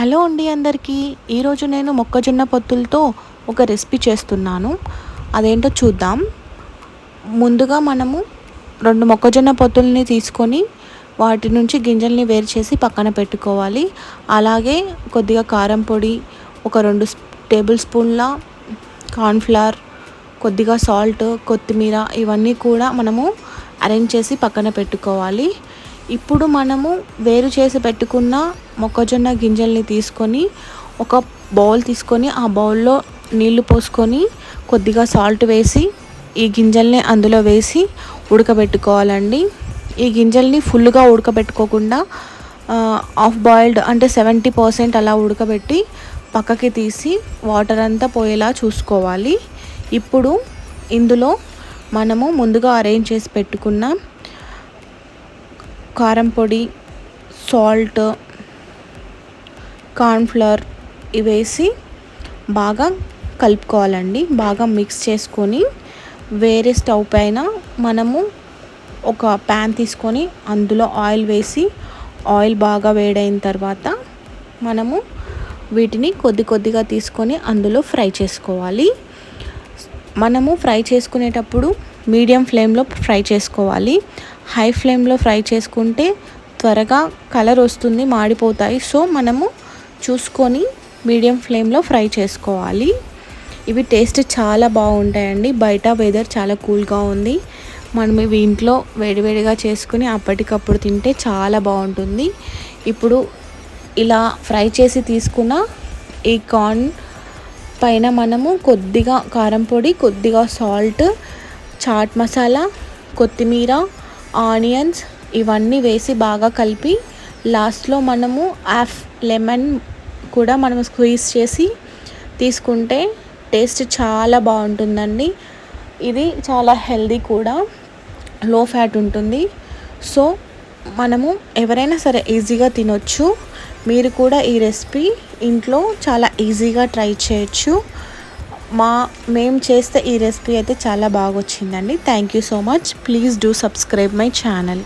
Hello అండి అందరికీ. ఈరోజు నేను మొక్కజొన్న పొత్తులతో ఒక రెసిపీ చేస్తున్నాను. అదేంటో చూద్దాం. ముందుగా మనము 2 మొక్కజొన్న పొత్తుల్ని తీసుకొని వాటి నుంచి గింజల్ని వేరు చేసి పక్కన పెట్టుకోవాలి. అలాగే కొద్దిగా కారం పొడి, ఒక 2 టేబుల్ స్పూన్ల కార్న్‌ఫ్లవర్, కొద్దిగా సాల్ట్, కొత్తిమీర ఇవన్నీ కూడా మనము అరేంజ్ చేసి పక్కన పెట్టుకోవాలి. ఇప్పుడు మనము వేరు చేసి పెట్టుకున్న మొక్కజొన్న గింజల్ని తీసుకొని ఒక బౌల్ తీసుకొని ఆ బౌల్లో నీళ్లు పోసుకొని కొద్దిగా సాల్ట్ వేసి ఈ గింజల్ని అందులో వేసి ఉడకబెట్టుకోవాలండి. ఈ గింజల్ని ఫుల్గా ఉడకబెట్టుకోకుండా హాఫ్ బాయిల్డ్ అంటే 70% అలా ఉడకబెట్టి పక్కకి తీసి వాటర్ అంతా పోయేలా చూసుకోవాలి. ఇప్పుడు ఇందులో మనము ముందుగా అరేంజ్ చేసి పెట్టుకున్న కారం పొడి, సాల్ట్, కార్న్‌ఫ్లవర్ ఇవేసి బాగా కలుపుకోవాలండి. బాగా మిక్స్ చేసుకొని వేరే స్టవ్ పైన మనము ఒక ప్యాన్ తీసుకొని అందులో ఆయిల్ వేసి ఆయిల్ బాగా వేడైన తర్వాత మనము వీటిని కొద్దిగా తీసుకొని అందులో ఫ్రై చేసుకోవాలి. మనము ఫ్రై చేసుకునేటప్పుడు మీడియం ఫ్లేమ్లో ఫ్రై చేసుకోవాలి. హై ఫ్లేమ్లో ఫ్రై చేసుకుంటే త్వరగా కలర్ వస్తుంది, మాడిపోతాయి. సో మనము చూసుకొని మీడియం ఫ్లేమ్లో ఫ్రై చేసుకోవాలి. ఇవి టేస్ట్ చాలా బాగుంటాయండి. బయట వెదర్ చాలా కూల్గా ఉంది. మనం ఇవి ఇంట్లో వేడివేడిగా చేసుకుని అప్పటికప్పుడు తింటే చాలా బాగుంటుంది. ఇప్పుడు ఇలా ఫ్రై చేసి తీసుకున్న ఈ కార్న్ పైన మనము కొద్దిగా కారం పొడి, కొద్దిగా సాల్ట్, చాట్ మసాలా, కొత్తిమీర, ఆనియన్స్ ఇవన్నీ వేసి బాగా కలిపి లాస్ట్లో మనము హాఫ్ లెమన్ కూడా మనం స్క్వీజ్ చేసి తీసుకుంటే టేస్ట్ చాలా బాగుంటుందండి. ఇది చాలా హెల్దీ కూడా, లో ఫ్యాట్ ఉంటుంది. సో మనము ఎవరైనా సరే ఈజీగా తినొచ్చు. మీరు కూడా ఈ రెసిపీ ఇంట్లో చాలా ఈజీగా ట్రై చేయొచ్చు. మేము చేస్తే ఈ రెసిపీ అయితే చాలా బాగా వచ్చిందండి. Thank you so much. Please do subscribe my channel.